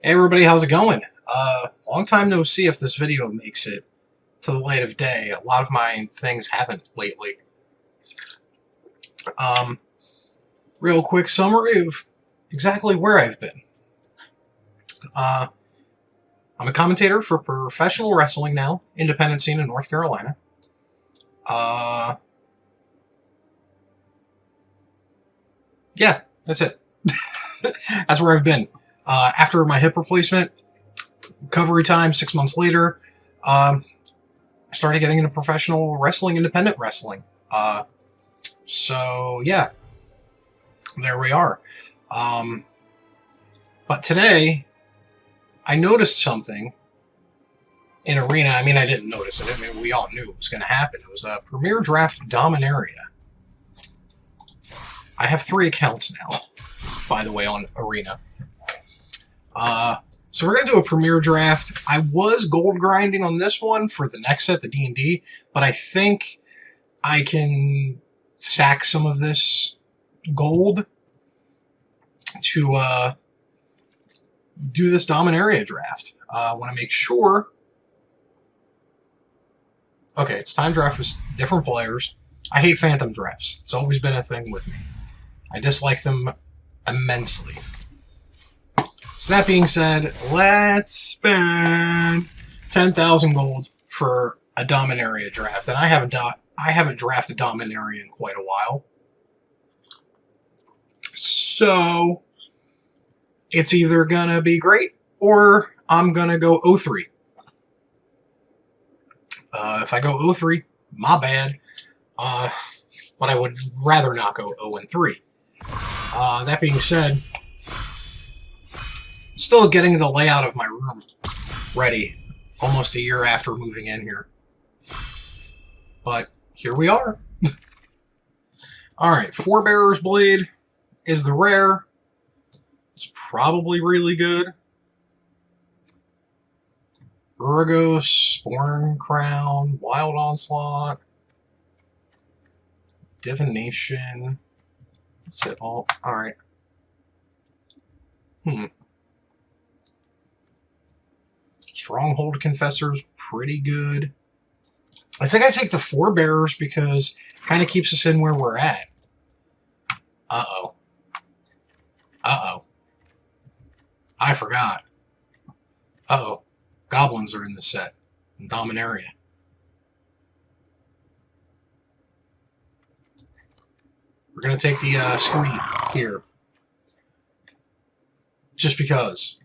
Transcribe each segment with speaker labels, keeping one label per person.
Speaker 1: Hey everybody, how's it going? Long time no see if this video makes it to the light of day. A lot of my things haven't lately. Real quick summary of exactly where I've been. I'm a commentator for professional wrestling now, independent scene in North Carolina. Yeah, that's it. That's where I've been. After my hip replacement, recovery time, 6 months later, I started getting into professional wrestling, independent wrestling. So, yeah, there we are. But today, I noticed something in Arena. I mean, I didn't notice it. I mean, we all knew it was going to happen. It was a Premier Draft Dominaria. I have 3 accounts now, by the way, on Arena. So we're going to do a Premier Draft. I was gold grinding on this one for the next set, the D&D, but I think I can sack some of this gold to do this Dominaria draft. I want to make sure... Okay, it's time draft with different players. I hate phantom drafts. It's always been a thing with me. I dislike them immensely. So that being said, let's spend 10,000 gold for a Dominaria draft. And I haven't drafted Dominaria in quite a while. So it's either gonna be great or I'm gonna go 0-3. If I go 0-3, my bad. But I would rather not go 0-3. That being said, still getting the layout of my room ready almost a year after moving in here. But here we are. Alright, Forebearer's Blade is the rare. It's probably really good. Urgos, Sporn Crown, Wild Onslaught, Divination. That's it all. Alright. Stronghold Confessor's pretty good. I think I take the Forebearers because it kind of keeps us in where we're at. Uh-oh. Uh-oh. I forgot. Uh-oh. Goblins are in the set. In Dominaria. We're going to take the screen here. Just because.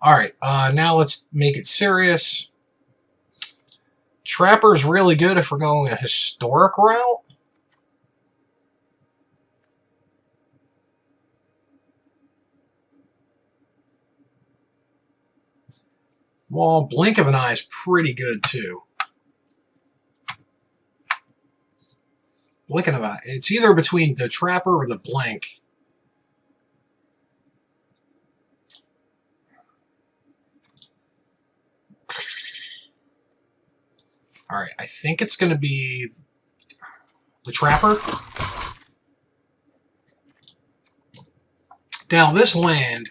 Speaker 1: Alright, now let's make it serious. Trapper's really good if we're going a historic route. Well, Blink of an Eye is pretty good too. Blink of an Eye. It's either between the Trapper or the Blink. Alright, I think it's going to be the Trapper. Now, this land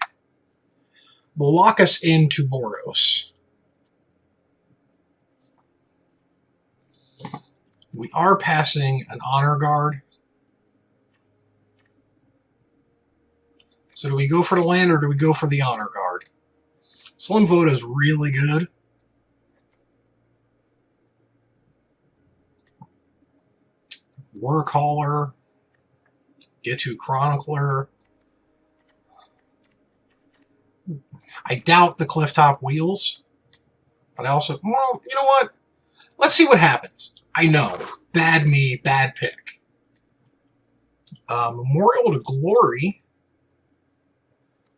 Speaker 1: will lock us into Boros. We are passing an Honor Guard. So do we go for the land or do we go for the Honor Guard? Slim Voda is really good. Workhauler, Get-To Chronicler. I doubt the Clifftop Wheels, but I also, well, you know what? Let's see what happens. I know, bad me, bad pick. Memorial to Glory.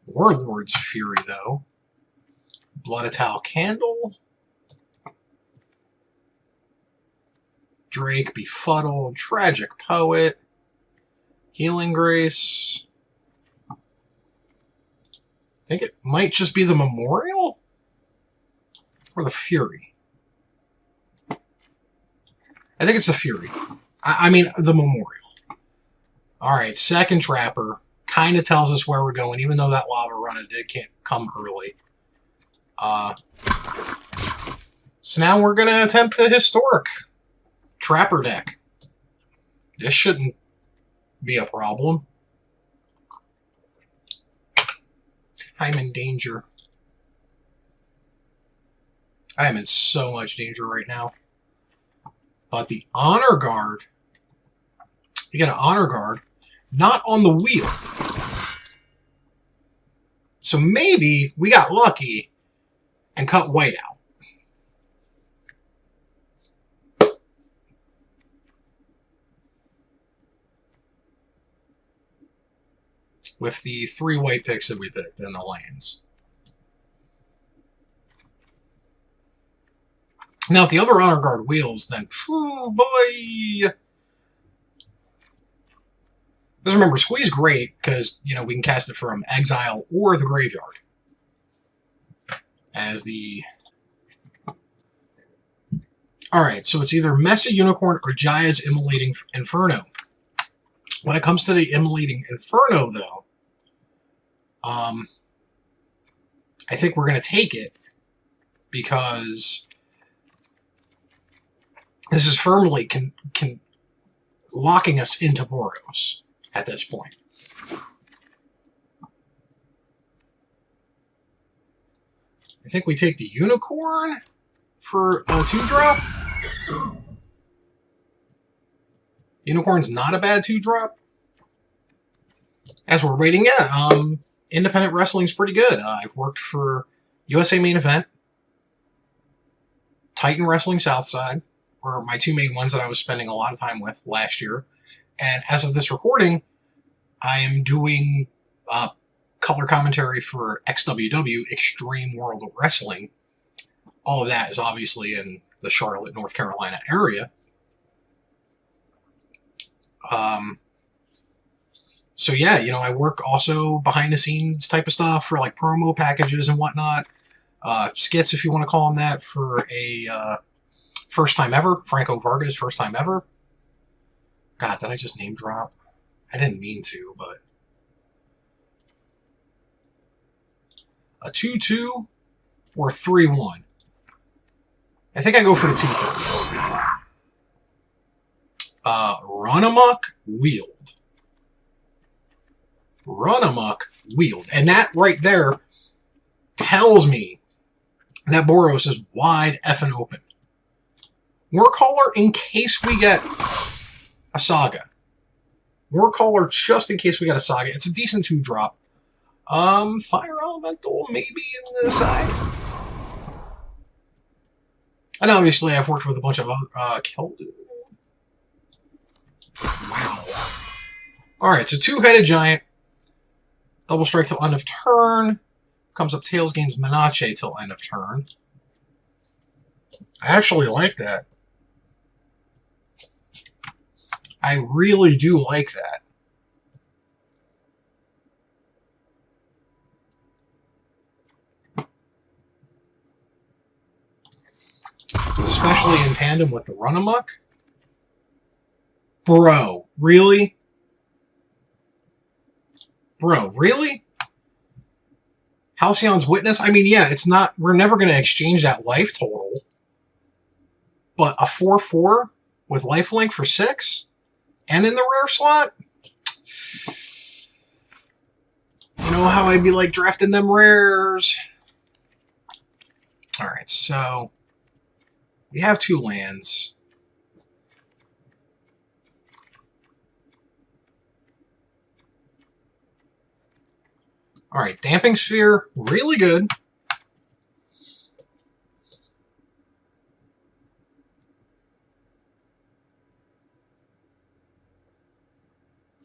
Speaker 1: Warlord's Fury, though. Blood Atal Candle. Drake, Befuddled, Tragic Poet, Healing Grace. I think it might just be the Memorial or the Fury. I think it's the Fury. I mean, the Memorial. Alright, second Trapper. Kind of tells us where we're going, even though that Lava Run did come early. So now we're going to attempt the historic Trapper deck. This shouldn't be a problem. I'm in danger. I am in so much danger right now. But the Honor Guard, you get an Honor Guard, not on the wheel. So maybe we got lucky and cut white out. With the 3 white picks that we picked in the lands. Now, if the other Honor Guard wheels, then, oh boy. Just remember, Squeeze great, because, you know, we can cast it from Exile or the Graveyard. As the... Alright, so it's either Mesa Unicorn or Jaya's Immolating Inferno. When it comes to the Immolating Inferno, though, I think we're going to take it, because this is firmly locking us into Boros at this point. I think we take the Unicorn for a 2-drop. Unicorn's not a bad 2-drop. As we're waiting, yeah, independent wrestling's pretty good. I've worked for USA Main Event, Titan Wrestling Southside, were my 2 main ones that I was spending a lot of time with last year. And as of this recording, I am doing color commentary for XWW, Extreme World of Wrestling. All of that is obviously in the Charlotte, North Carolina area. So yeah, you know, I work also behind the scenes type of stuff for like promo packages and whatnot. Skits, if you want to call them that, for a first time ever. Franco Vargas, first time ever. God, did I just name drop? I didn't mean to, but... A 2-2 or 3-1? I think I go for the 2-2. Run Amok, Wield. Run Amok, Wield. And that right there tells me that Boros is wide effing open. Warcaller in case we get a Saga. Warcaller just in case we get a Saga. It's a decent 2-drop. Fire Elemental maybe in the side. And obviously I've worked with a bunch of Keldon. Wow. Alright, so 2-headed giant. Double strike till end of turn. Comes up tails, gains Menache till end of turn. I actually like that. I really do like that. Especially in tandem with the Run Amok. Bro, really? Bro, really? Halcyon's Witness? I mean, yeah, it's not... We're never going to exchange that life total. But a 4-4 with lifelink for 6? And in the rare slot? You know how I'd be like drafting them rares. Alright, so... We have 2 lands. Alright, Damping Sphere, really good.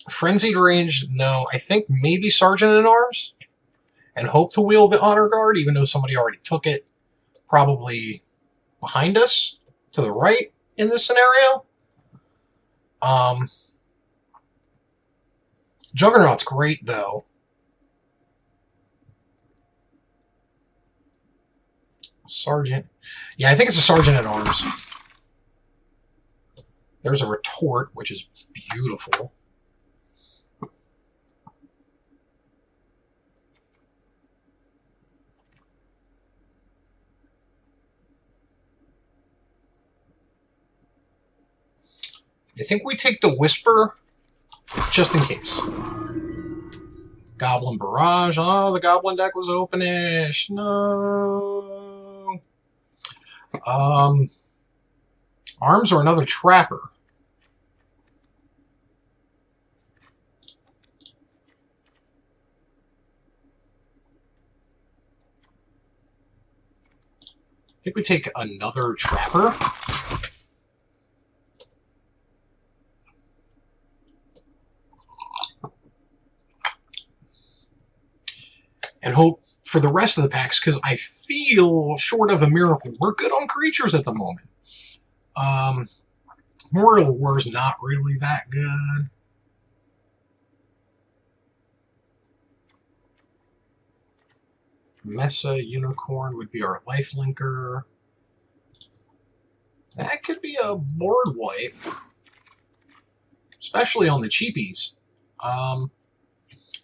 Speaker 1: Frenzied Rage, no. I think maybe Sergeant at Arms. And hope to wheel the Honor Guard, even though somebody already took it. Probably behind us, to the right in this scenario. Juggernaut's great, though. Sergeant. Yeah, I think it's a Sergeant at Arms. There's a Retort, which is beautiful. I think we take the Whisper, just in case. Goblin Barrage. Oh, the Goblin deck was openish. No. Arms or another Trapper. I think we take another Trapper. And hope for the rest of the packs, because I feel, short of a miracle, we're good on creatures at the moment. Mortal War's not really that good. Mesa Unicorn would be our life linker. That could be a board wipe, especially on the cheapies.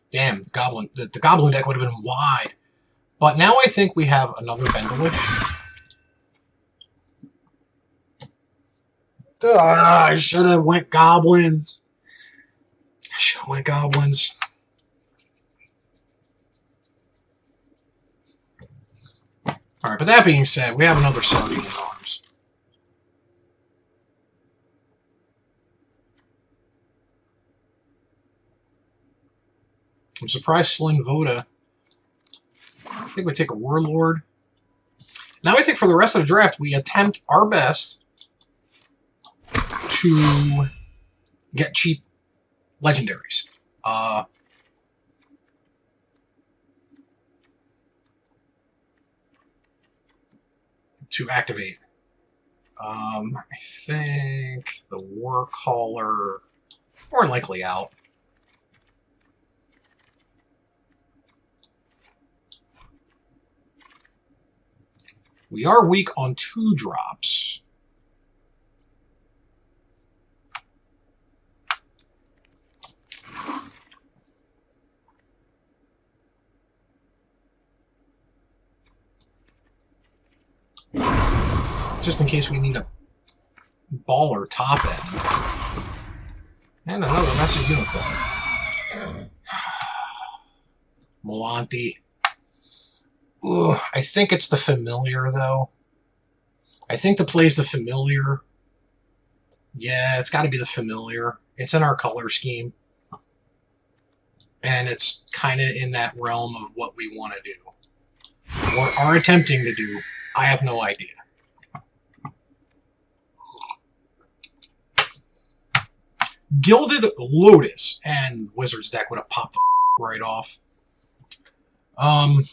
Speaker 1: Damn, the Goblin deck would have been wide. But now I think we have another Bendelish. I should have went Goblins. Alright, but that being said, we have another Sergeant in Arms. I'm surprised Slim Voda. I think we take a Warlord. Now I think for the rest of the draft, we attempt our best to get cheap legendaries. To activate. I think the Warcaller, more than likely out. We are weak on 2-drops. Just in case we need a baller top end. And another Mesa Unicorn. Molanti. Ugh, I think it's the Familiar, though. I think the play's the Familiar. Yeah, it's got to be the Familiar. It's in our color scheme. And it's kind of in that realm of what we want to do. Or are attempting to do. I have no idea. Gilded Lotus. And Wizard's deck would have popped the right off. I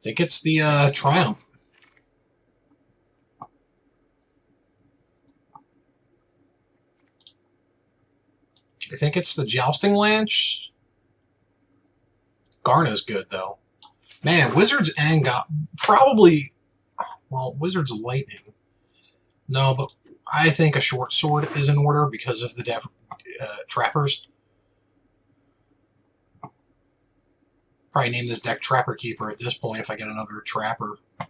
Speaker 1: think it's the Triumph. I think it's the Jousting Lance. Garna's good, though. Man, Wizards and got probably... Well, Wizards Lightning. No, but I think a Short Sword is in order because of the Trappers. Probably name this deck Trapper Keeper at this point if I get another Trapper. I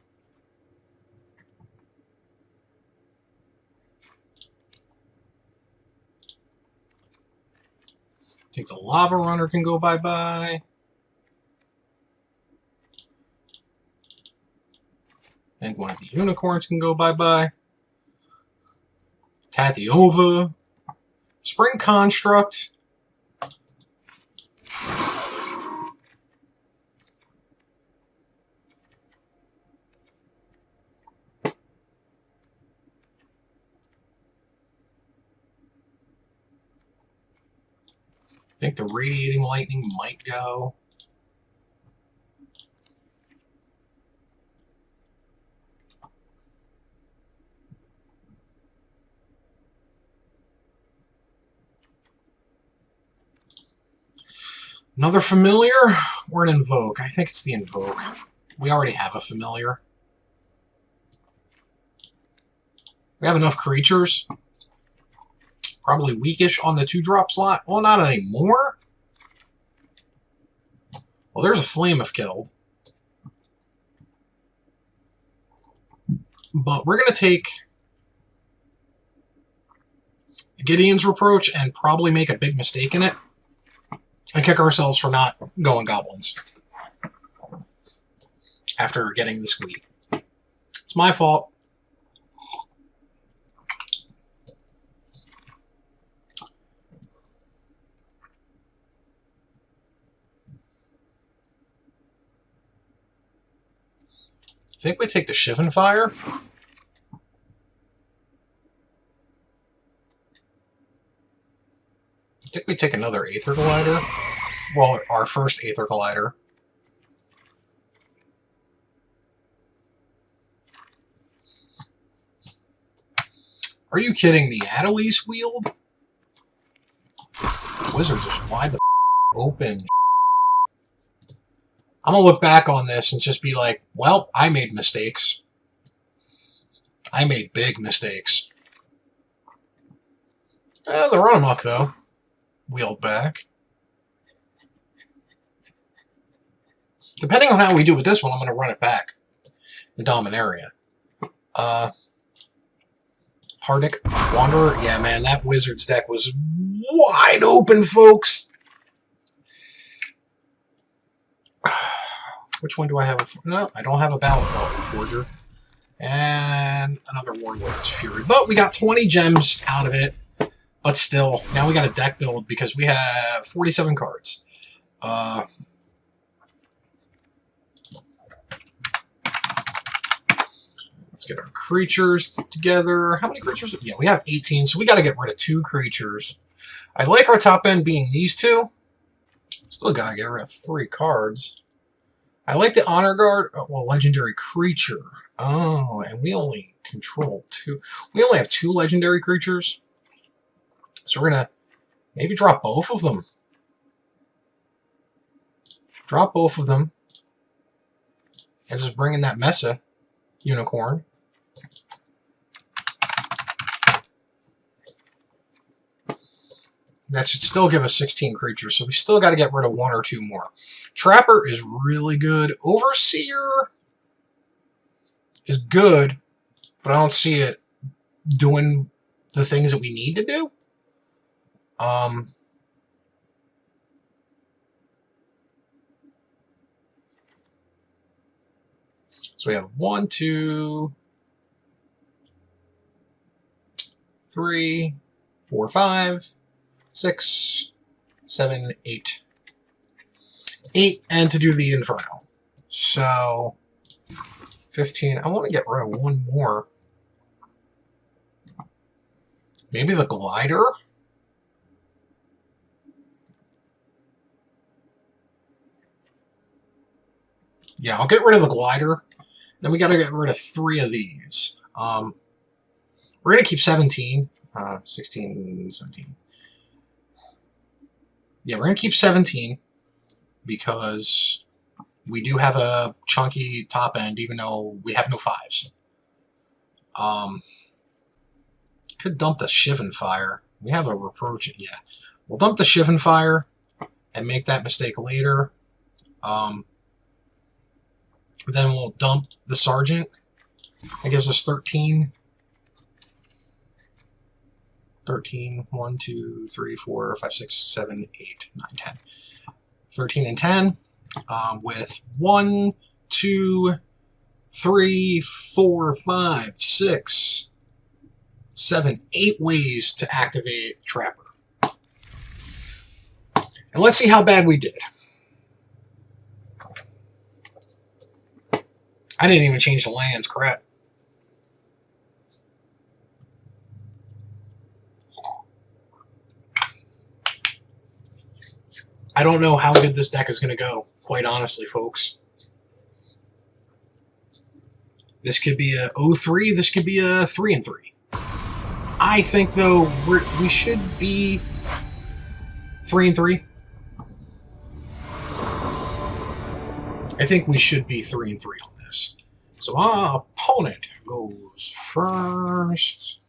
Speaker 1: think the Lava Runner can go bye-bye. I think one of the Unicorns can go bye-bye. Tatiova. Spring Construct. I think the Radiating Lightning might go. Another Familiar or an Invoke? I think it's the Invoke. We already have a Familiar. We have enough creatures. Probably weakish on the 2-drop slot. Well, not anymore. Well, there's a Flame of Killed. But we're going to take Gideon's Reproach and probably make a big mistake in it. And kick ourselves for not going Goblins. After getting the squeak. It's my fault. I think we take the Shivan Fire. I think we take another Aether Glider. Well, our first Aether Glider. Are you kidding me? Adelice Wield? Wizards is wide the open. I'm going to look back on this and just be like, well, I made mistakes. I made big mistakes. The run amok, though. Wheeled back. Depending on how we do with this one, I'm going to run it back. The Dominaria. Hardic Wanderer. Yeah, man, that Wizards deck was wide open, folks. Which one do I have? No, I don't have a Ballot Forger. And another Warlord's Fury. But we got 20 gems out of it. But still, now we got a deck build because we have 47 cards. Let's get our creatures together. How many creatures? Yeah, we have 18, so we got to get rid of 2 creatures. I like our top end being these 2. Still got to get rid of 3 cards. I like the Honor Guard. Oh, well, Legendary Creature. Oh, and we only control 2. We only have 2 Legendary Creatures. So we're going to maybe drop both of them. Drop both of them. And just bring in that Mesa Unicorn. That should still give us 16 creatures, so we still got to get rid of 1 or 2 more. Trapper is really good. Overseer is good, but I don't see it doing the things that we need to do. So we have 1, 2, 3, 4, 5, 6, 7, 8. 8, and to do the Inferno. So 15. I want to get rid of 1 more. Maybe the Glider? Yeah, I'll get rid of the Glider. Then we got to get rid of 3 of these. We're going to keep 17. 16, 17. Yeah, we're going to keep 17 because we do have a chunky top end, even though we have no 5s. Could dump the Shivan Fire. We have a Reproach. Yeah, we'll dump the Shivan Fire and make that mistake later. Then we'll dump the Sergeant. That gives us 13. 13, 1, 2, 3, 4, 5, 6, 7, 8, 9, 10. 13 and 10 with 1, 2, 3, 4, 5, 6, 7, 8 ways to activate Trapper. And let's see how bad we did. I didn't even change the lands, crap. I don't know how good this deck is going to go, quite honestly, folks. This could be a 0-3, this could be a 3-3. I think, though, we should be 3-3. I think we should be 3-3 on this. So our opponent goes first.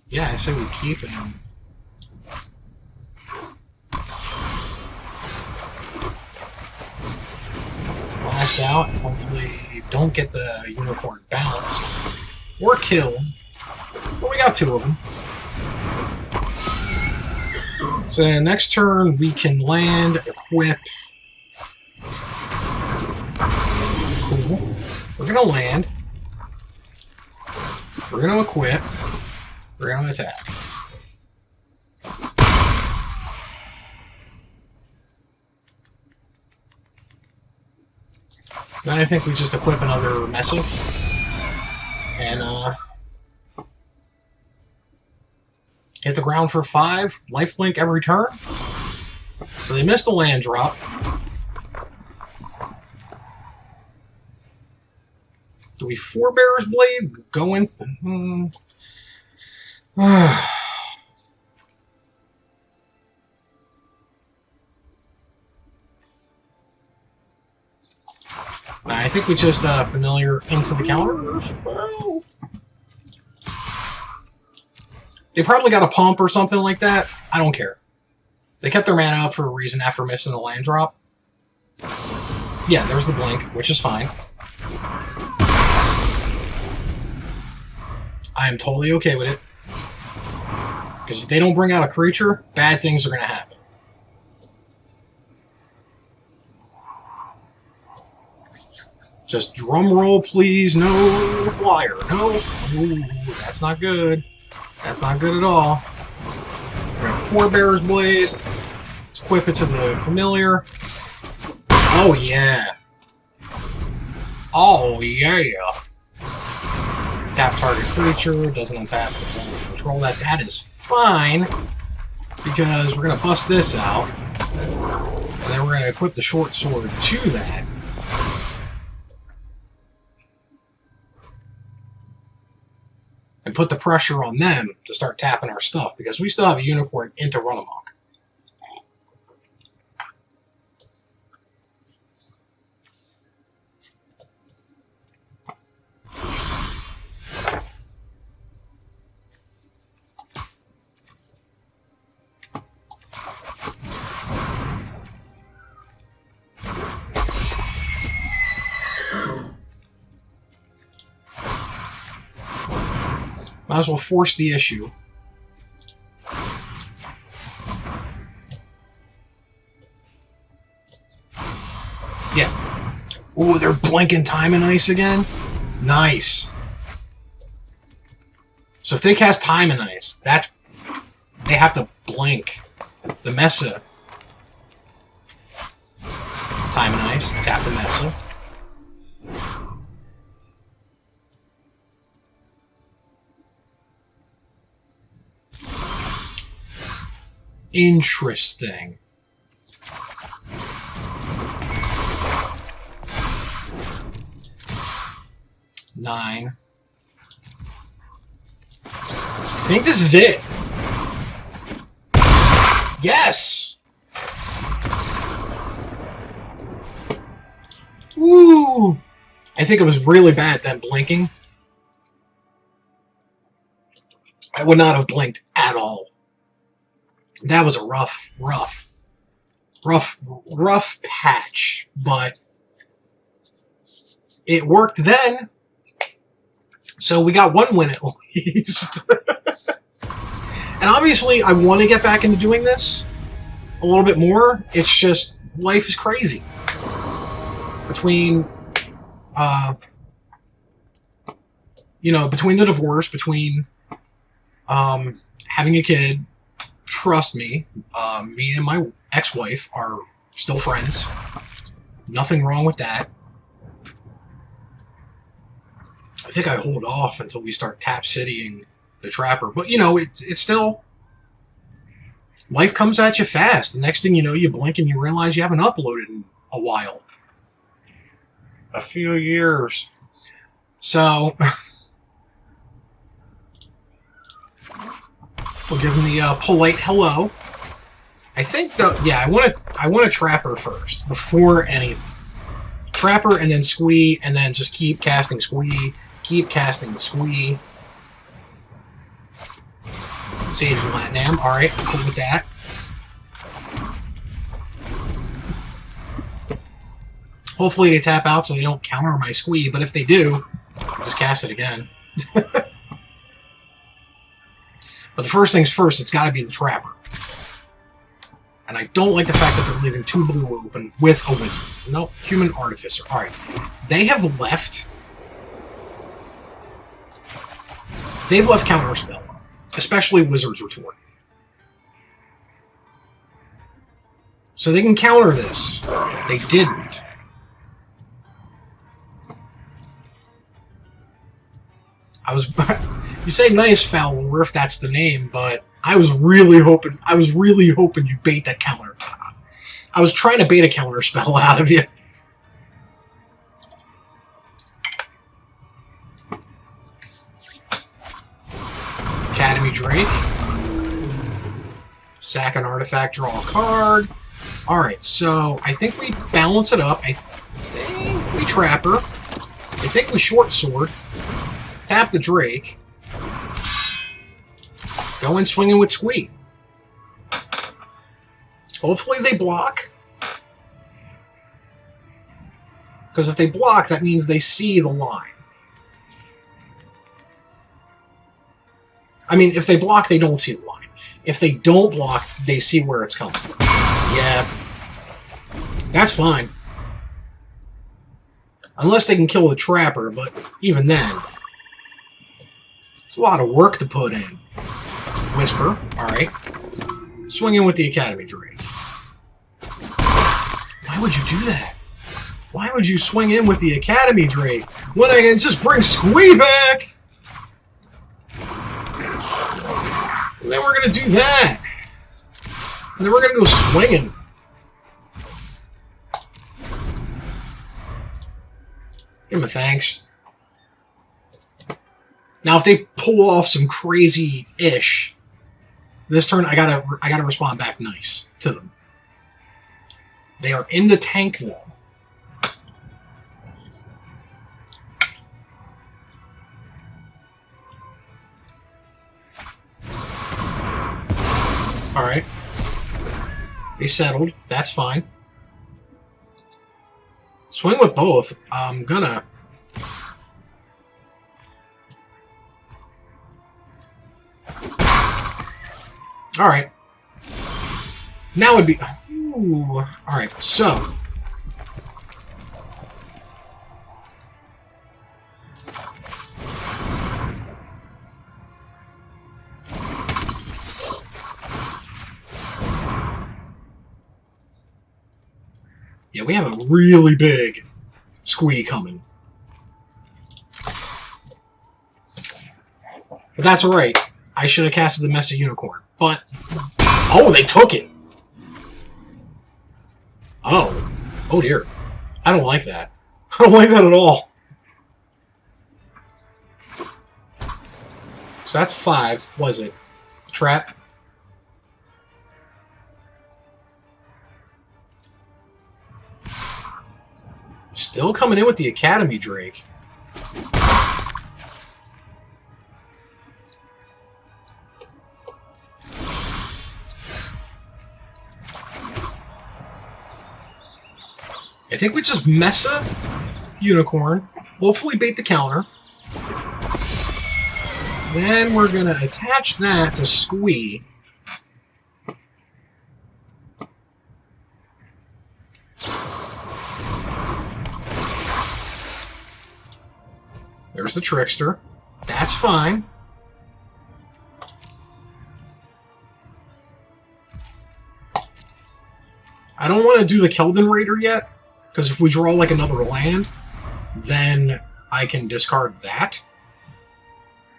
Speaker 1: Yeah, I say we keep him. Blast out, and hopefully don't get the unicorn bounced or killed. But we got 2 of them. So next turn we can land, equip. Cool. We're gonna land. We're gonna equip. We're gonna attack. Then I think we just equip another Mesa. And hit the ground for 5, lifelink every turn. So they missed a land drop. Do we Forebear's Blade? Go in. I think we just familiar into the counters. They probably got a pump or something like that. I don't care. They kept their mana up for a reason after missing a land drop. Yeah, there's the blink, which is fine. I am totally okay with it. Because if they don't bring out a creature, bad things are going to happen. Just drum roll, please. No flyer. No. Ooh, that's not good. That's not good at all. We're going to Forebear's Blade. Let's equip it to the familiar. Oh, yeah. Oh, yeah. Tap target creature. Doesn't untap. Doesn't control that. That is fine. Because we're going to bust this out. And then we're going to equip the short sword to that. And put the pressure on them to start tapping our stuff, because we still have a unicorn into run amok. Might as well force the issue. Yeah. Ooh, they're blinking Time and Ice again? Nice. So if they cast Time and Ice, that they have to blink the Mesa. Time and Ice, tap the Mesa. Interesting. Nine. I think this is it. Yes! Ooh! I think it was really bad, that blinking. I would not have blinked at all. That was a rough patch, but it worked then. So we got 1 win at least. And obviously I want to get back into doing this a little bit more. It's just, life is crazy. Between, between the divorce, between having a kid, trust me, me and my ex-wife are still friends. Nothing wrong with that. I think I hold off until we start tap citying the Trapper. But, it's still... Life comes at you fast. The next thing you know, you blink and you realize you haven't uploaded in a while. A few years. So... We'll give him the polite hello. I think the yeah, I want to trapper first before anything. Trapper and then squee and then just keep casting squee, keep casting the squee. Sage of Latinam, alright, I'm cool with that. Hopefully they tap out so they don't counter my squee, but if they do, I'll just cast it again. But the first things first, it's got to be the Trapper. And I don't like the fact that they're leaving 2 blue open with a Wizard. Nope, Human Artificer. Alright, they have left... They've left Counterspell, especially Wizard's Retort. So they can counter this. They didn't. I was... You say nice, Foul Lore, if that's the name, but I was really hoping you bait that counter. I was trying to bait a counter spell out of you. Academy Drake. Sack an artifact, draw a card. Alright, so I think we balance it up. I think we Trapper. I think we Short Sword. Tap the Drake. Go in swinging with Squee. Hopefully they block. Because if they block, that means they see the line. I mean, if they block, they don't see the line. If they don't block, they see where it's coming. Yeah. That's fine. Unless they can kill the Trapper, but even then, it's a lot of work to put in. Whisper, alright. Swing in with the Academy Drake. Why would you do that? Why would you swing in with the Academy Drake when I can just bring Squee back? And then we're gonna do that. And then we're gonna go swinging. Give him a thanks. Now, if they pull off some crazy-ish, this turn I gotta respond back nice to them. They are in the tank though. Alright. They settled. That's fine. Swing with both. I'm gonna... Alright. Now it'd be... Ooh. Alright, so... Yeah, we have a really big Squee coming. But that's alright. I should have casted the Messy Unicorn. But... Oh, they took it! Oh. Oh dear. I don't like that. I don't like that at all. So that's 5, was it? Trap. Still coming in with the Academy Drake. I think we just Mesa Unicorn. Hopefully bait the counter. Then we're going to attach that to Squee. There's the Trickster. That's fine. I don't want to do the Keldon Raider yet, because if we draw like another land, then I can discard that.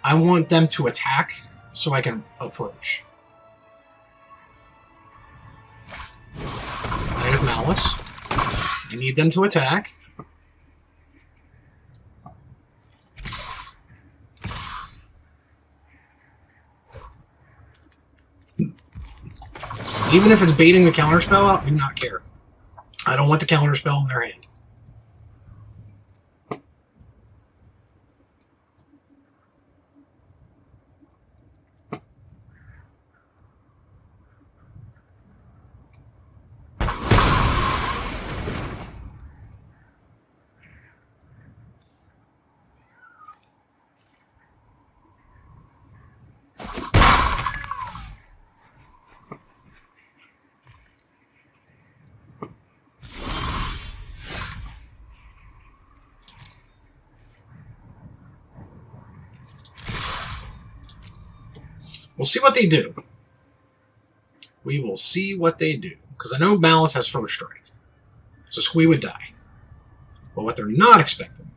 Speaker 1: I want them to attack so I can approach. Knight of Malice. I need them to attack. Even if it's baiting the counterspell out, do not care. I don't want the counterspell in their hand. We'll see what they do. We will see what they do. Because I know Malice has first strike. So Squee would die. But what they're not expecting...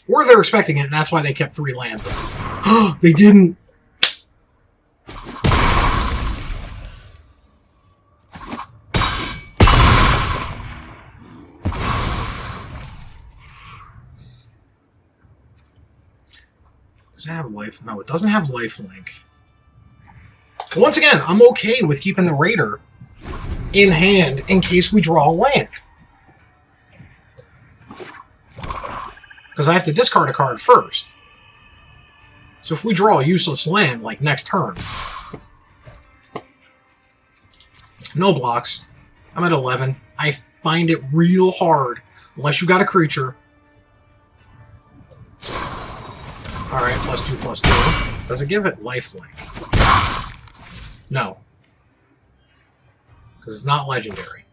Speaker 1: Or they're expecting it, and that's why they kept 3 lands in. They didn't! Does it have life? No, it doesn't have lifelink. Once again, I'm okay with keeping the Raider in hand in case we draw a land. Because I have to discard a card first. So if we draw a useless land, like next turn... No blocks. I'm at 11. I find it real hard, unless you got a creature. Alright, +2/+2. Does it give it lifelink? No. Because it's not legendary.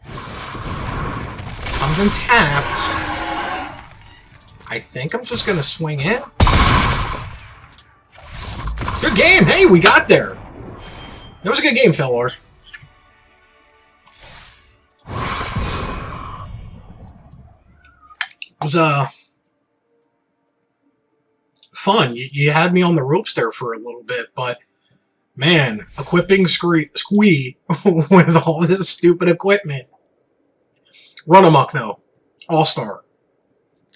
Speaker 1: Comes in tapped. I think I'm just going to swing in. Good game! Hey, we got there! That was a good game, Felor. It was, fun. You had me on the ropes there for a little bit, but man, equipping Squee with all this stupid equipment. Run amok, though. All-star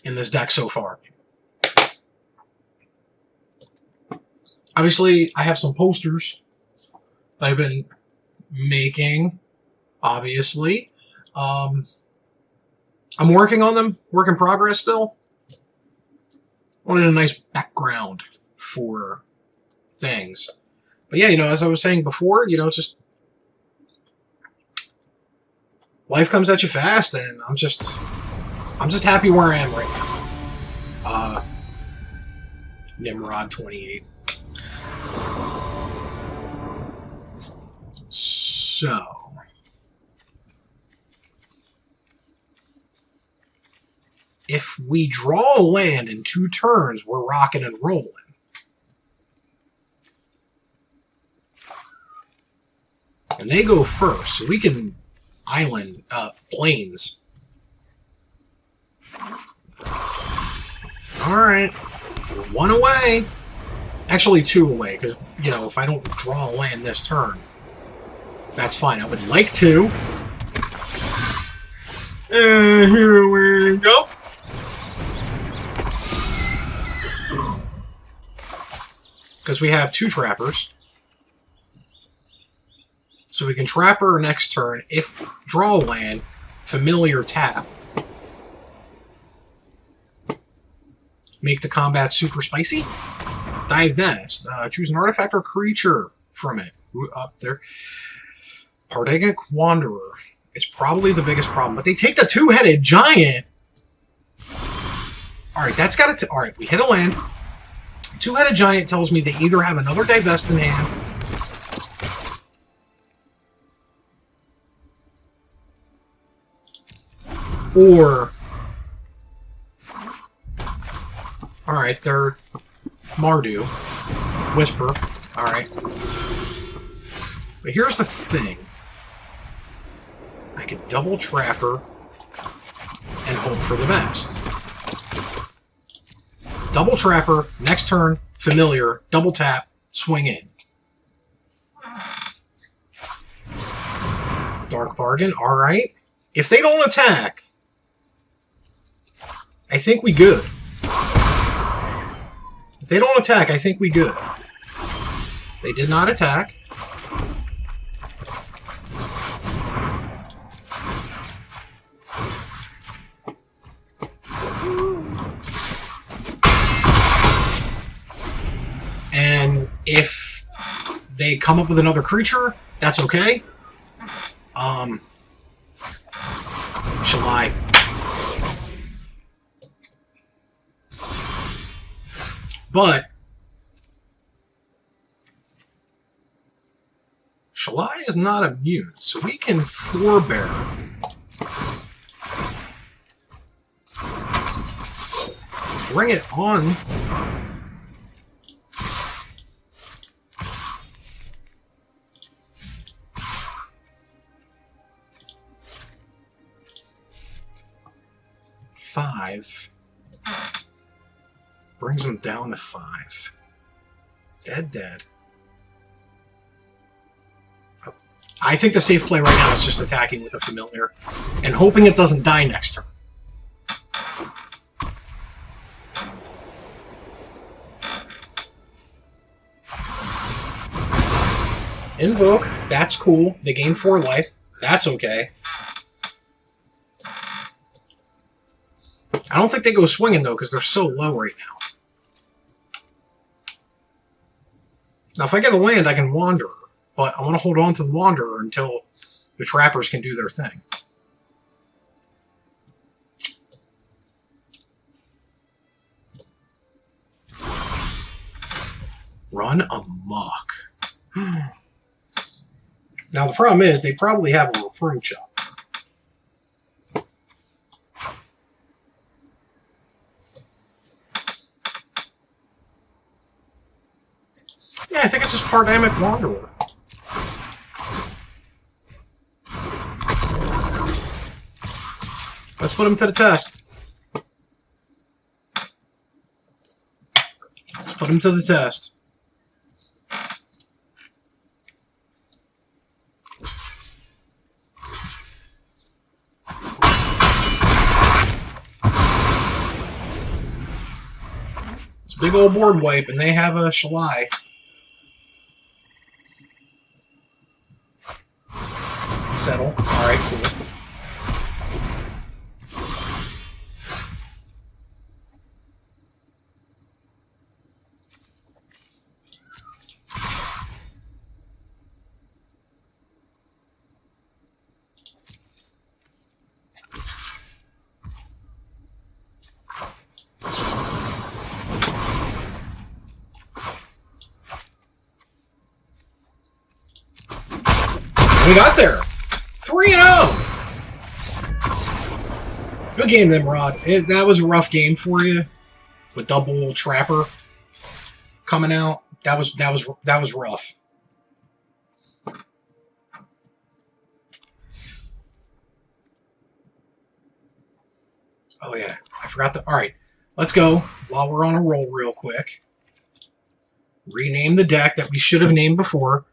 Speaker 1: in this deck so far. Obviously, I have some posters that I've been making, obviously. I'm working on them. Work in progress still. Wanted a nice background for things. But yeah, you know, as I was saying before, you know, it's just... life comes at you fast, and I'm just happy where I am right now. Nimrod 28. So... if we draw a land in 2 turns, we're rocking and rolling. And they go first, so we can island, planes. Alright. 1 away. Actually 2 away, because, you know, if I don't draw a land this turn, that's fine. I would like to. And here we go. Because we have 2 trappers. So we can trap her next turn. If draw land, familiar tap. Make the combat super spicy. Divest. Choose an artifact or creature from it. Up there. Partagic Wanderer is probably the biggest problem. But they take the 2-headed giant. Alright, that's got to... Alright, we hit a land. 2-headed giant tells me they either have another divest in hand, or... Alright, they're Mardu. Whisper. Alright. But here's the thing. I can double trapper and hope for the best. Double trapper, next turn, familiar, double tap, swing in. Dark bargain, alright. If they don't attack, I think we good. If they don't attack, I think we good. They did not attack. And if they come up with another creature, that's okay. Shall I? But Shalai is not immune, so we can forbear. Bring it on. Five. Brings him down to 5. Dead. I think the safe play right now is just attacking with a familiar and hoping it doesn't die next turn. Invoke, that's cool. They gain 4 life. That's okay. I don't think they go swinging, though, because they're so low right now. Now, if I get a land, I can Wanderer. But I want to hold on to the Wanderer until the Trappers can do their thing. Run amok. Now, the problem is, they probably have a Reproach up. Yeah, I think it's just Pandemic Wanderer. Let's put him to the test. Let's put him to the test. It's a big old board wipe, and they have a Shalai. Settle. Alright, cool. We got there. 3-0. Good game, then, Rod. That was a rough game for you, with double Trapper coming out. That was rough. Oh yeah, I forgot the. All right, let's go while we're on a roll, real quick. Rename the deck that we should have named before.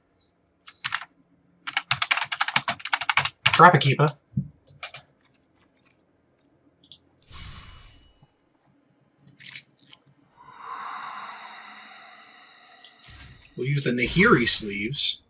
Speaker 1: Trapakeepa. We'll use the Nahiri sleeves.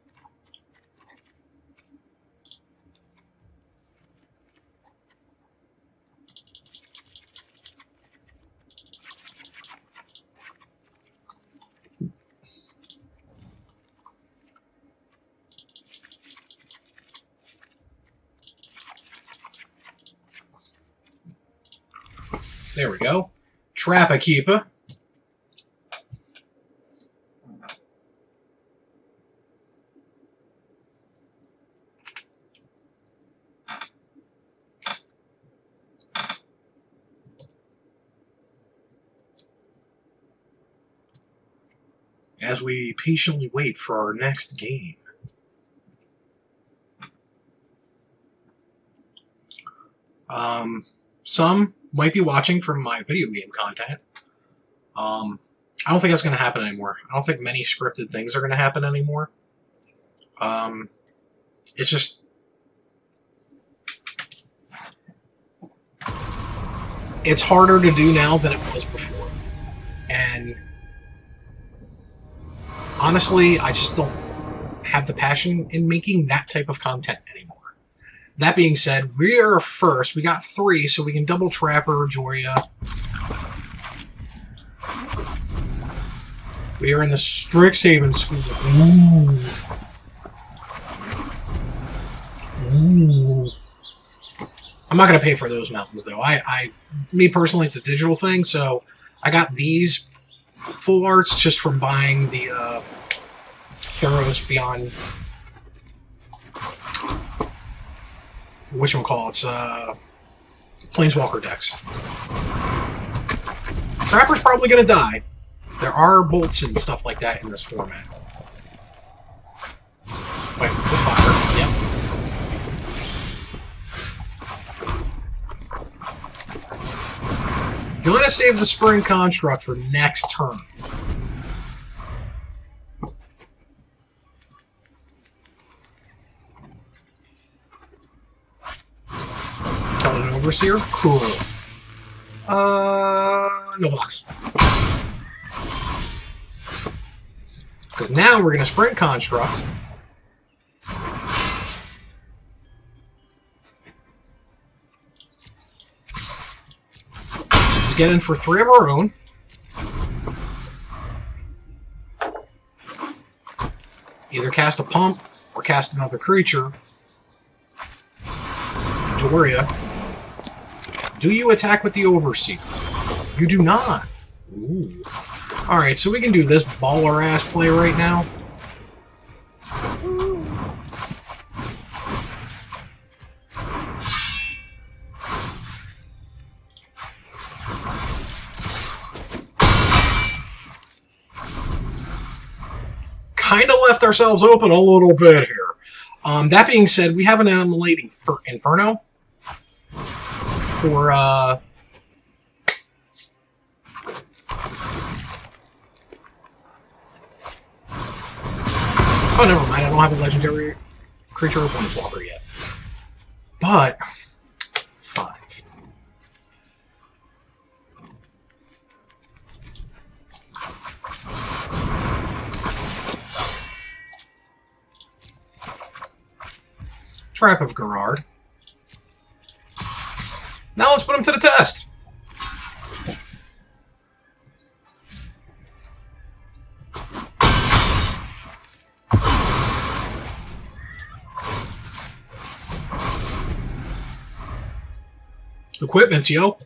Speaker 1: There we go. Trapakeepa. As we patiently wait for our next game. Some might be watching from my video game content. I don't think that's going to happen anymore. I don't think many scripted things are going to happen anymore. It's just... it's harder to do now than it was before. And honestly, I just don't have the passion in making that type of content anymore. That being said, we are first. We got 3, so we can double Trapper, Joria. We are in the Strixhaven School. Ooh. Ooh. I'm not going to pay for those mountains, though. Me personally, it's a digital thing, so I got these full arts just from buying the Theros Beyond... whatchamacallits, Planeswalker decks. Trapper's probably going to die. There are bolts and stuff like that in this format. Fight with fire, yep. Gonna save the Spring Construct for next turn. Kelvin Overseer, cool. No box. Because now we're going to Sprint Construct. Let's get in for 3 of our own. Either cast a pump or cast another creature. Joria. Do you attack with the Overseer? You do not. Ooh. Alright, so we can do this baller-ass play right now. Kind of left ourselves open a little bit here. That being said, we have an emulating Inferno for, oh, never mind. I don't have a legendary creature or Planeswalker yet. But 5. Trap of Gerard. Now let's put him to the test. Equipments, yo.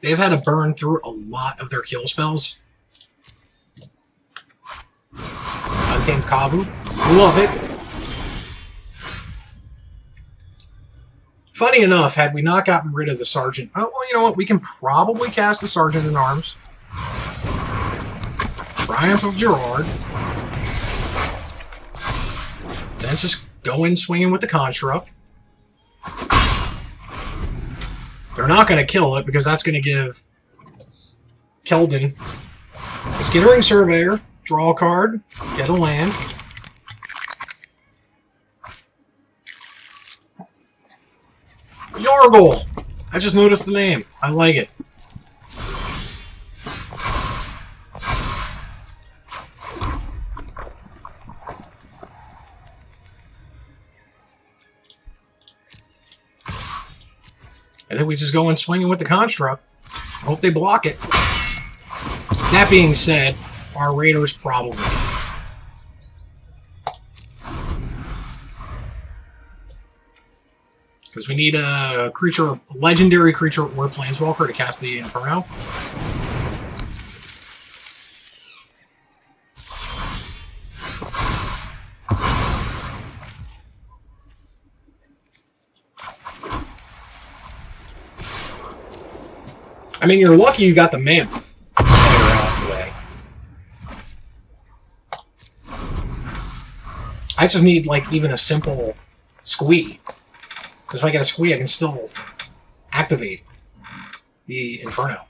Speaker 1: They've had to burn through a lot of their kill spells. Untamed Kavu. Love it. Funny enough, had we not gotten rid of the Sergeant... Oh, well, you know what? We can probably cast the Sergeant in Arms. Triumph of Gerard. Then just go in swinging with the Construct. They're not going to kill it because that's going to give Keldon a Skittering Surveyor, draw a card, get a land. Yargle! I just noticed the name. I like it. I think we just go in swinging with the Construct. I hope they block it. That being said, our Raiders probably. Because we need a creature, a legendary creature or Planeswalker to cast the Inferno. I mean, you're lucky you got the Mammoth out of the way. I just need, like, even a simple Squee. Because if I get a Squee, I can still activate the Inferno.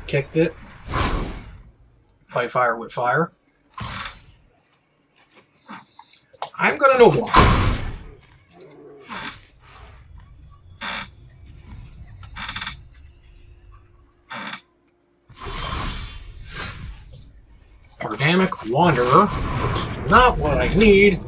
Speaker 1: Kicked it. Fight fire with fire. gonna no block. Ardamic Wanderer, which is not what I need.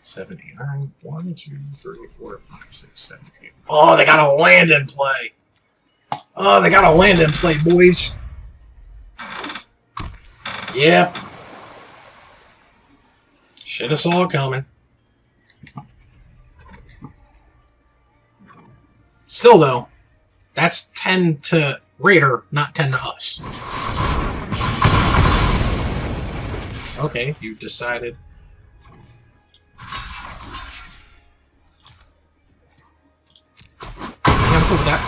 Speaker 1: $79. 1, 2, 3, 4, 5, 6, 7, 8. Oh, they got a land in play. Oh, they got a land in play, boys. Yep. Should have saw it coming. Still, though, that's 10 to Raider, not 10 to us. Okay, you decided. I'm cool with that.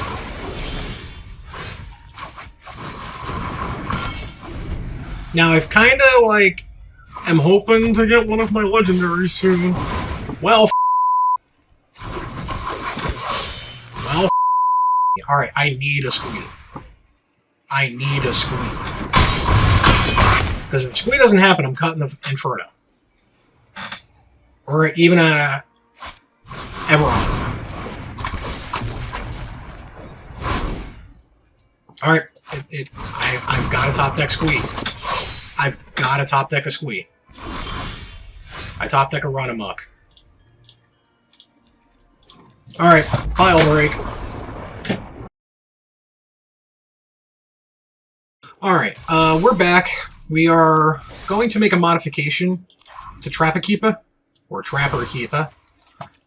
Speaker 1: Now, I've kind of, like, am hoping to get one of my legendaries soon. Well, alright, I need a squeak. I need a squeak. Because if the squeak doesn't happen, I'm cutting the Inferno. Or even a Everon. Alright, I've got a top deck squeak. I've got a top deck a squeak. I top deck a run amok. Alright, pile break. Alright, we're back. We are going to make a modification to Trapper-Keeper, or Trapper-Keeper.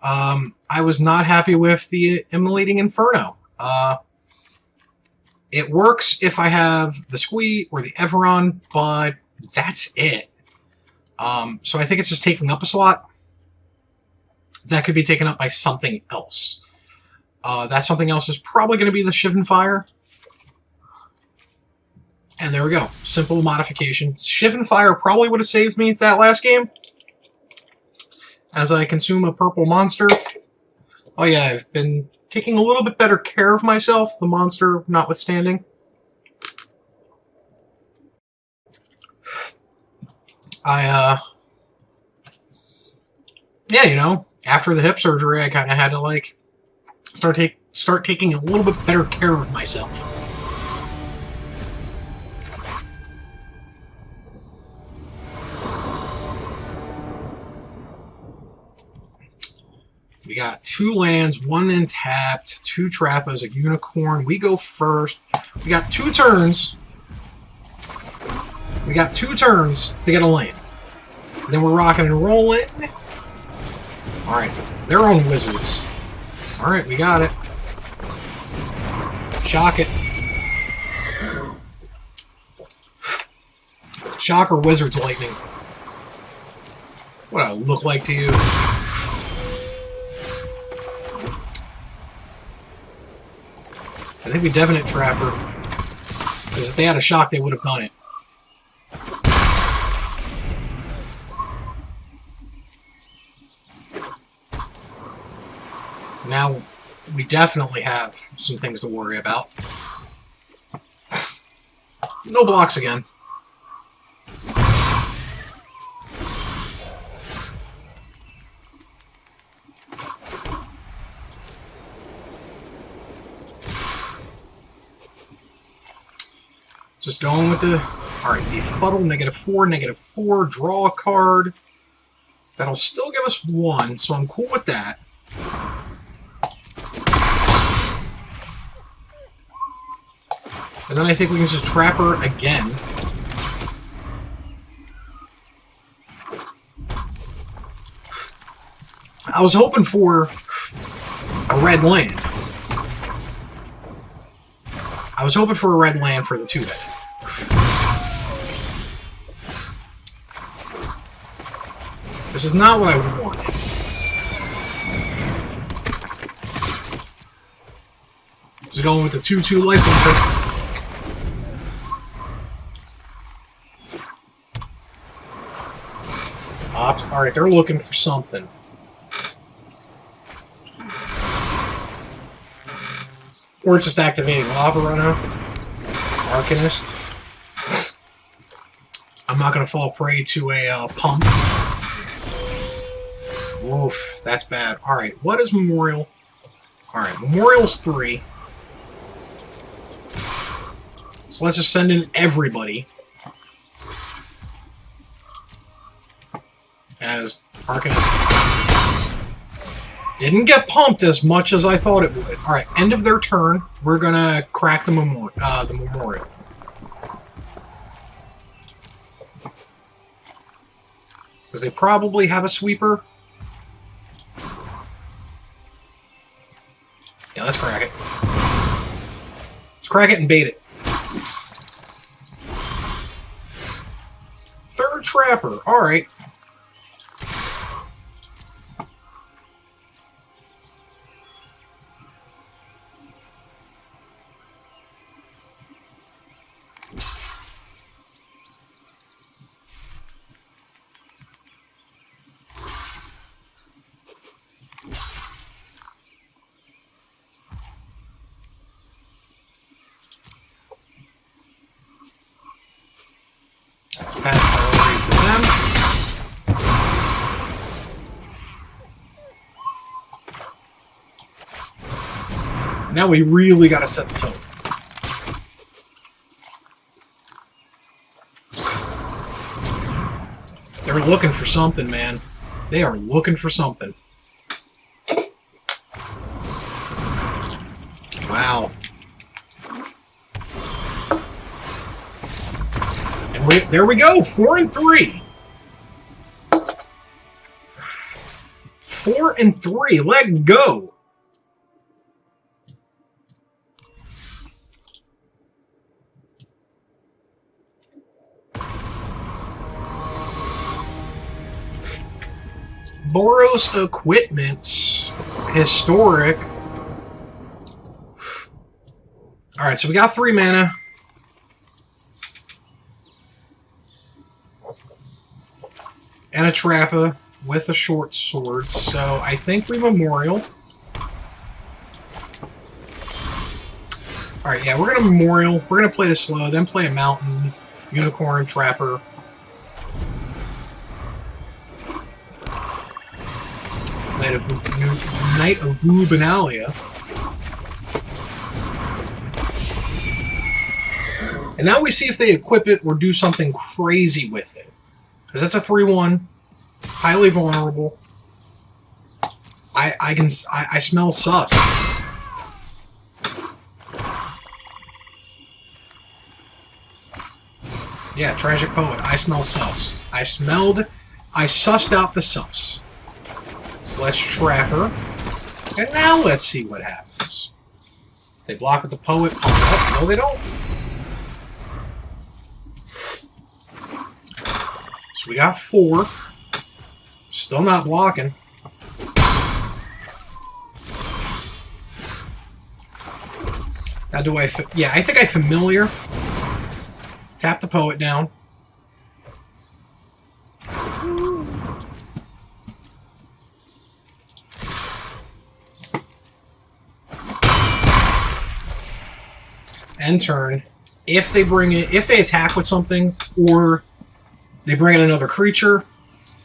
Speaker 1: I was not happy with the Immolating Inferno. It works if I have the Squee or the Everon, but that's it. So I think it's just taking up a slot. That could be taken up by something else. That something else is probably going to be the Shivan Fire. And there we go. Simple modification. Shivan Fire probably would have saved me that last game. As I consume a purple monster. Oh yeah, I've been taking a little bit better care of myself, the monster notwithstanding. Yeah, you know, after the hip surgery, I kind of had to, like, start taking a little bit better care of myself. We got 2 lands, 1 untapped, 2 Trappas, a Unicorn. We go first. We got 2 turns. We got 2 turns to get a land. Then we're rocking and rolling. Alright, they're on wizards. Alright, we got it. Shock it. Shock or wizards lightning. What do I look like to you? I think we definite Trapper. Because if they had a shock, they would have done it. Now, we definitely have some things to worry about. No blocks again. Just going with the... Alright, befuddle, -4, draw a card. That'll still give us 1, so I'm cool with that. And then I think we can just trap her again. I was hoping for a red land. I was hoping for a red land for the 2-bet. This is not what I wanted. Just going with the 2/2 lifelinker. Alright, they're looking for something. Or it's just activating Lava Runner. Arcanist. I'm not going to fall prey to a pump. Oof, that's bad. Alright, what is Memorial? Alright, Memorial's 3. So let's just send in everybody. As Arcanist didn't get pumped as much as I thought it would. Alright, end of their turn. We're gonna crack the Memorial. Because they probably have a sweeper. Yeah, let's crack it. Let's crack it and bait it. Third Trapper. Alright. Pass priority to them. Now we really got to set the tone. They're looking for something, man. They are looking for something. Wow. And there we go, 4 and 3. 4 and 3. Let go. Boros equipment. Historic. Alright, so we got 3 mana. And a Trappa with a short sword. So I think we Memorial. Alright, yeah, we're going to Memorial. We're going to play this slow, then play a Mountain, Unicorn, Trapper. Knight of Blubenalia. And now we see if they equip it or do something crazy with it. Because that's a 3-1. Highly vulnerable. I smell sus. Yeah, Tragic Poet. I smell sus. I sussed out the sus. So let's trap her. And now let's see what happens. They block with the Poet. Oh, no, they don't. So we got 4. Still not blocking. Now do I... Yeah, I think I Familiar. Tap the Poet down. End turn. If they bring it... If they attack with something, or they bring in another creature,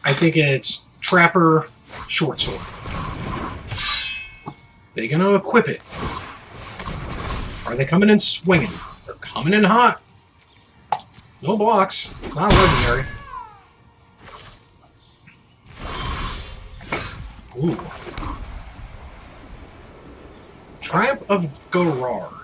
Speaker 1: I think it's Trapper, Short Sword. They're going to equip it. Are they coming in swinging? They're coming in hot. No blocks. It's not legendary. Ooh. Triumph of Garard.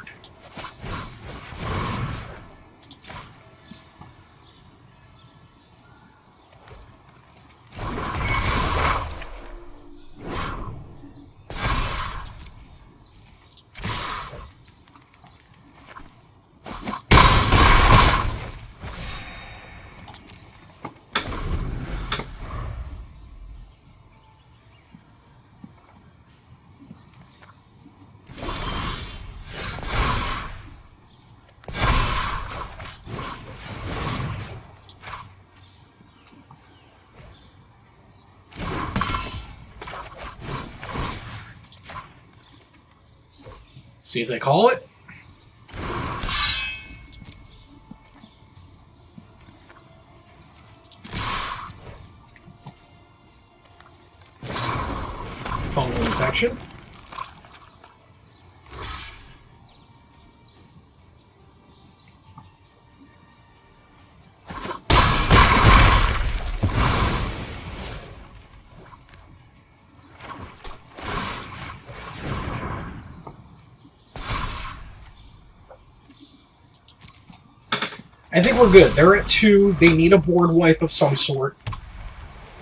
Speaker 1: See if they call it. Fungal infection. I think we're good. They're at 2. They need a board wipe of some sort.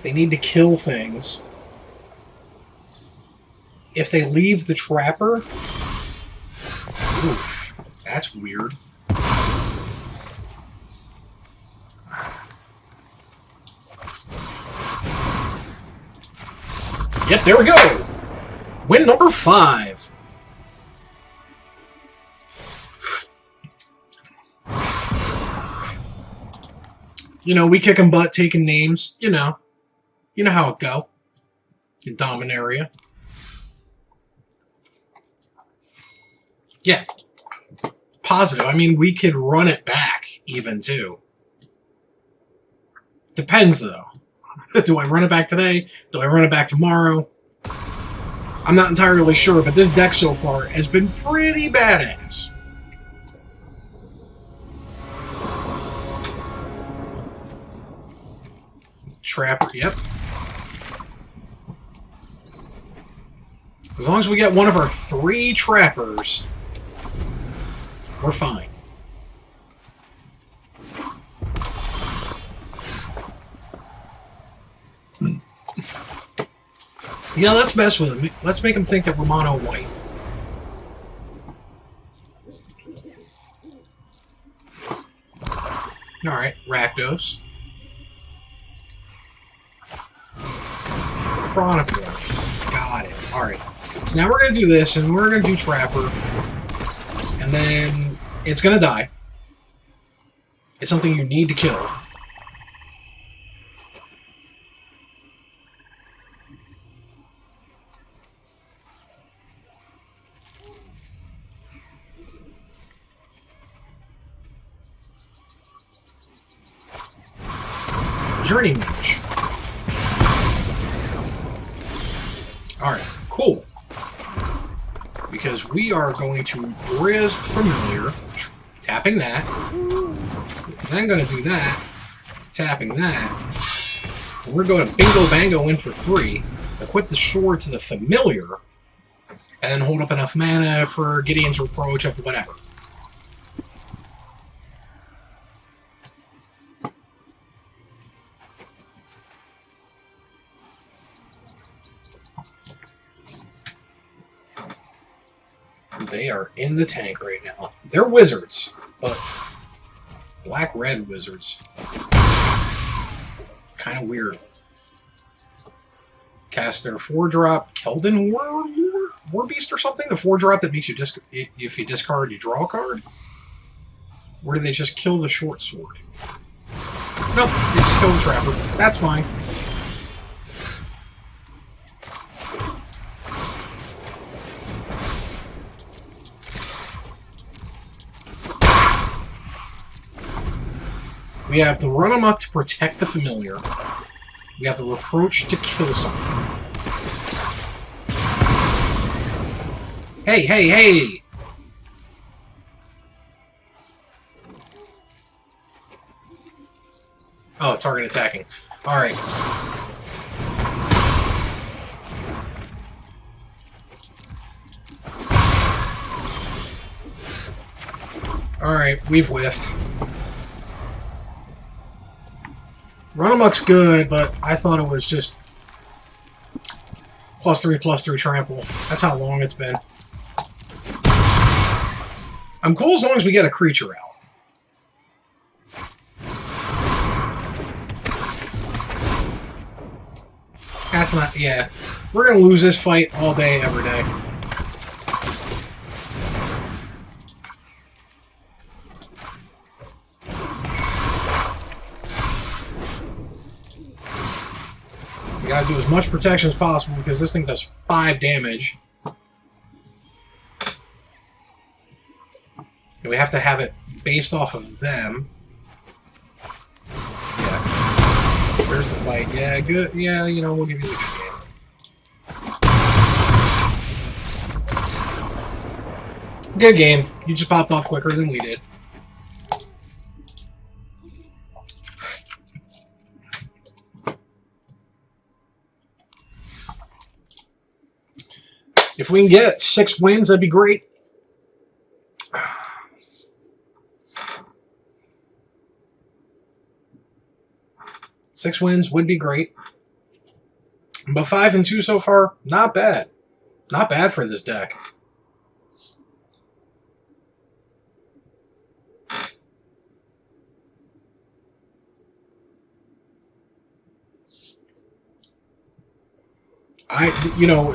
Speaker 1: They need to kill things. If they leave the trapper... Oof. That's weird. Yep, there we go! Win number 5. You know, we kicking butt, taking names. You know how it go. In Dominaria. Yeah. Positive. I mean, we could run it back, even, too. Depends, though. Do I run it back today? Do I run it back tomorrow? I'm not entirely sure, but this deck so far has been pretty badass. Trapper, yep. As long as we get one of our 3 trappers, we're fine. Yeah, let's mess with him. Let's make him think that we're mono white. Alright, Rakdos. Chronicle. Got it. Alright. So now we're going to do this, and we're going to do Trapper. And then it's going to die. It's something you need to kill. Journey Mage. Alright, cool. Because we are going to Doria's Familiar, tapping that. Then going to do that, tapping that. And we're going to Bingo Bango in for 3, equip the Sword to the Familiar, and then hold up enough mana for Gideon's Reproach of whatever. They are in the tank right now. They're wizards, but black-red wizards. Kind of weird. Cast their 4-drop Keldon War Beast or something? The 4-drop that makes you if you discard, you draw a card? Or do they just kill the short sword? Nope, they just kill the trapper. That's fine. We have the Run 'em Up to protect the Familiar. We have the Reproach to kill something. Hey, hey, hey! Oh, target attacking. Alright. Alright, we've whiffed. Run-a-muck's good, but I thought it was just +3/+3 trample. That's how long it's been. I'm cool as long as we get a creature out. That's not... yeah. We're gonna lose this fight all day, every day. We gotta do as much protection as possible because this thing does 5 damage. And we have to have it based off of them. Yeah. There's the fight. Yeah, good. Yeah, you know, we'll give you the good game. Good game. You just popped off quicker than we did. If we can get 6 wins, that'd be great. Six wins would be great. But 5-2 so far, not bad. Not bad for this deck. You know,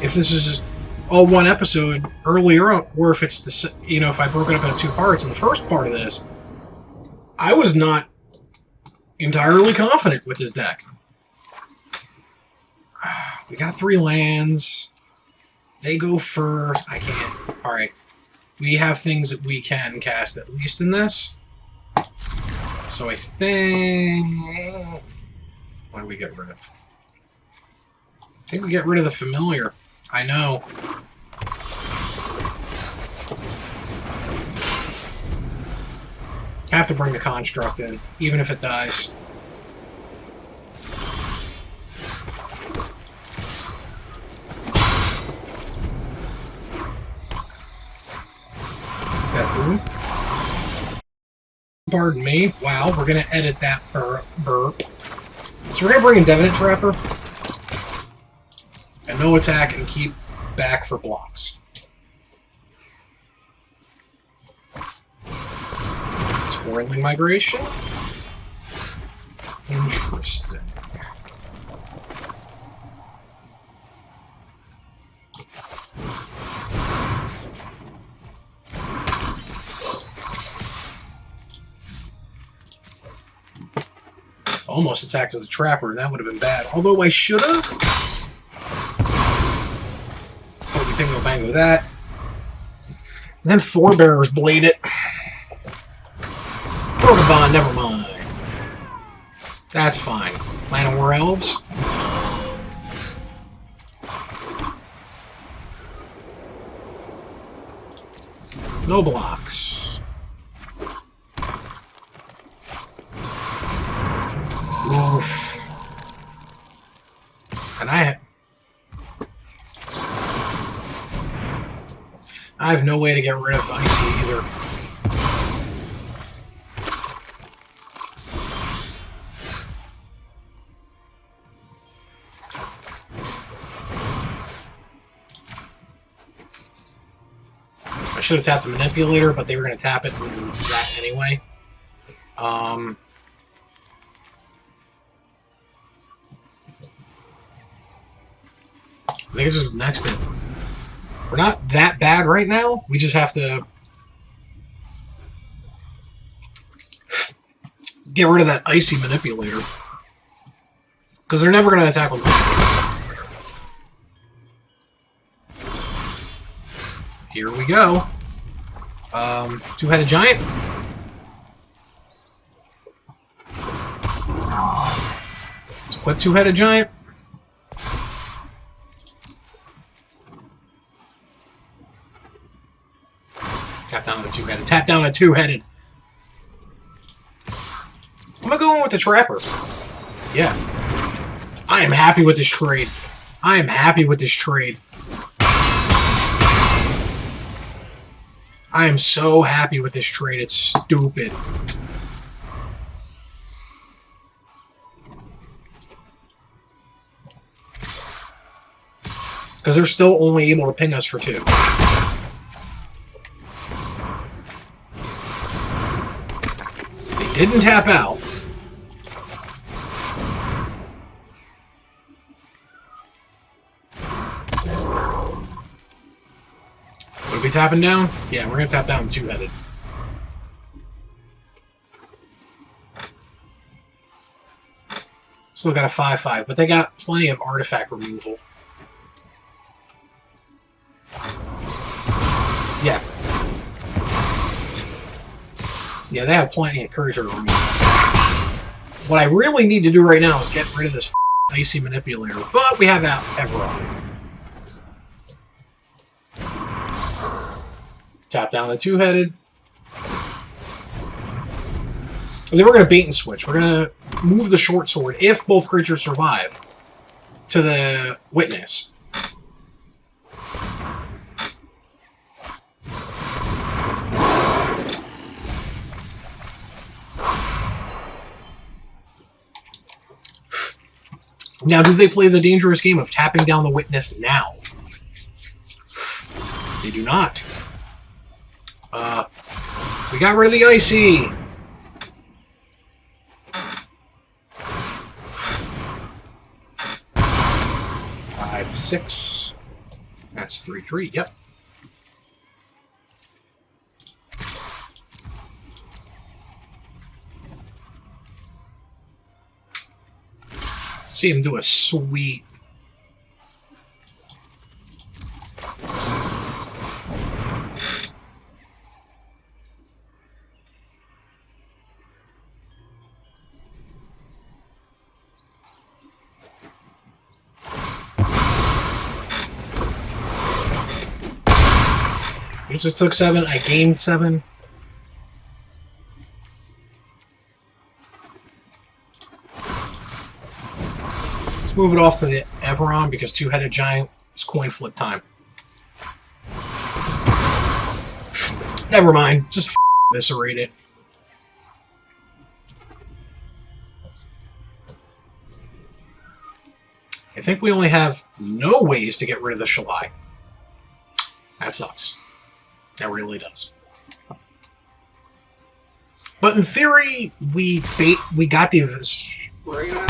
Speaker 1: if this is all one episode earlier on, or if it's the, you know, if I broke it up into 2 parts in the first part of this, I was not entirely confident with this deck. We got 3 lands. They go first. I can't. Alright. We have things that we can cast at least in this. So I think... What do we get rid of? I think we get rid of the familiar. I know. Have to bring the construct in, even if it dies. Death Boom. Pardon me. Wow, we're gonna edit that burp. So we're gonna bring in Definite Trapper. And no attack and keep back for blocks. Spoiling Migration. Interesting. Almost attacked with a Trapper, and that would have been bad. Although I should have. Bingo bango that. And then Forebearers Blade it. Protobond, never mind. That's fine. Land of War Elves. No blocks. Oof. And I have no way to get rid of Icy either. I should have tapped the Manipulator, but they were going to tap it and do that anyway. I think it's just next it. We're not that bad right now. We just have to get rid of that Icy Manipulator. Because they're never going to attack with me. Here we go. Two-Headed Giant. Let's equip Two-Headed Giant. Tap down the Two-Headed. Tap down a Two-Headed. I'm gonna go in with the Trapper. Yeah. I am happy with this trade. I am happy with this trade. I am so happy with this trade. It's stupid. Because they're still only able to ping us for 2. They didn't tap out. What are we tapping down? Yeah, we're going to tap down Two-Headed. Still got a 5/5, but they got plenty of artifact removal. Yeah. Yeah, they have plenty of creature to remove. What I really need to do right now is get rid of this icy manipulator, but we have Everon. Tap down the two-headed. And then we're going to bait and switch. We're going to move the short sword, if both creatures survive, to the witness. Now, do they play the dangerous game of tapping down the witness now? They do not. We got rid of the icy. 5, 6. That's 3, 3. Yep. See him do a sweet. He just took 7. I gained 7. Let's move it off to the Everon because two-headed giant is coin flip time. Never mind. Just eviscerate it. I think we only have no ways to get rid of the Shalai. That sucks. That really does. But in theory, we got the right now.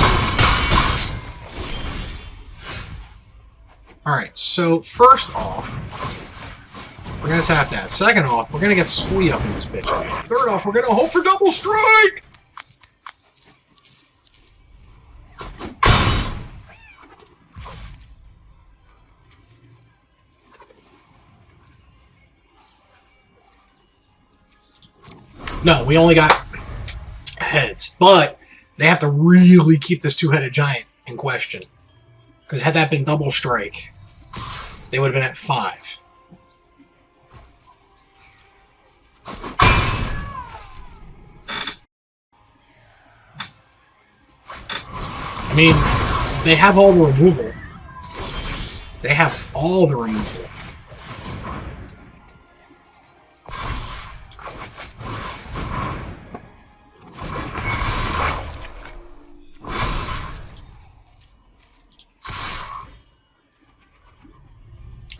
Speaker 1: Alright, so first off, we're going to tap that. Second off, we're going to get Squee up in this bitch. Third off, we're going to hope for double strike! No, we only got heads. But they have to really keep this two-headed giant in question. Because had that been double strike, they would have been at 5. I mean, they have all the removal. They have all the removal.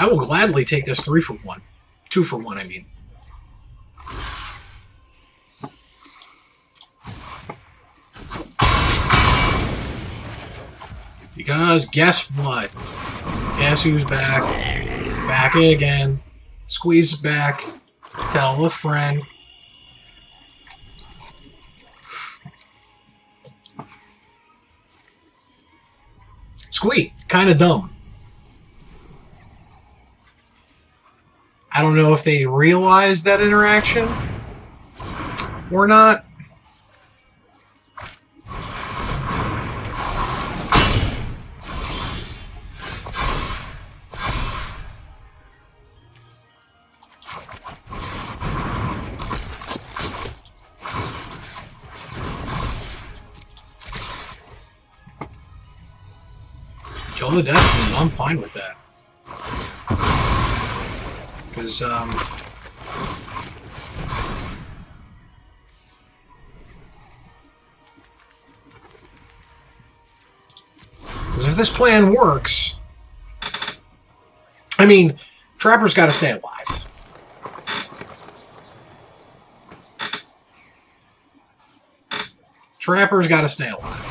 Speaker 1: I will gladly take this 3 for 1. 2 for 1, I mean. Because guess what? Guess who's back? Back again. Squeeze back. Tell a friend. Squee. Kind of dumb. I don't know if they realized that interaction or not. Kill the death, I'm fine with that. Because, if this plan works, I mean, Trapper's got to stay alive. Trapper's got to stay alive.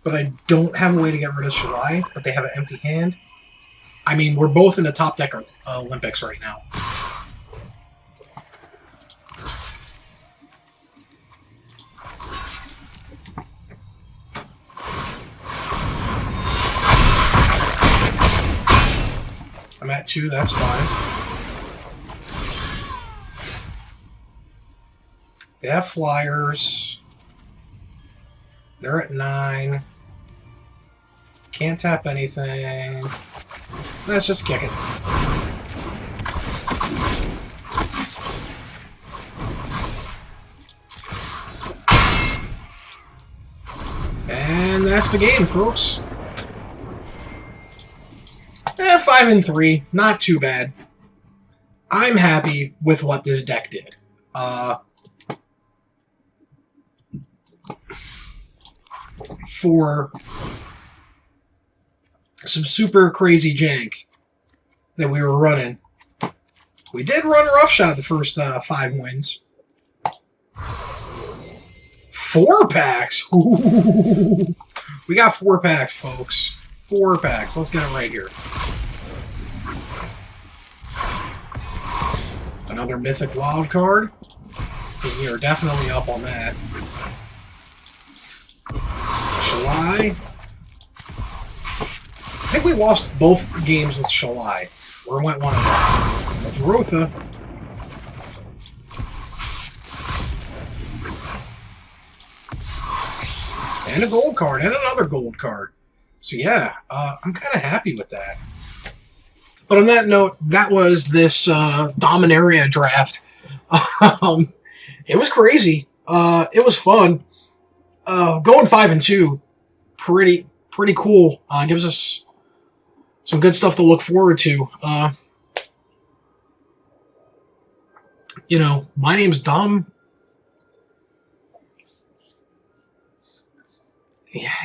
Speaker 1: but I don't have a way to get rid of Shalai, but they have an empty hand. I mean, we're both in the top deck Olympics right now. I'm at 2, that's fine. They have flyers. They're at 9. Can't tap anything. Let's just kick it. And that's the game, folks. 5-3, not too bad. I'm happy with what this deck did. For some super crazy jank that we were running. We did run roughshod the first 5 wins. 4 packs! Ooh. We got 4 packs, folks. 4 packs. Let's get it right here. Another mythic wild card. We are definitely up on that. Shalai. I think we lost both games with Shalai. Or went one of them. That's Rotha. And a gold card. And another gold card. So yeah, I'm kind of happy with that. But on that note, that was this Dominaria draft. It was crazy. It was fun. Going 5-2, pretty cool. Gives us some good stuff to look forward to. You know, my name's Dom.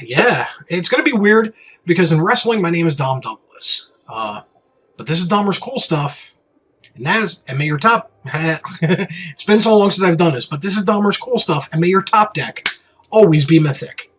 Speaker 1: Yeah, it's gonna be weird because in wrestling, my name is Dom Douglas. But this is Dahmer's Cool Stuff. And may your top... It's been so long since I've done this, but this is Dahmer's Cool Stuff, and may your top deck always be mythic.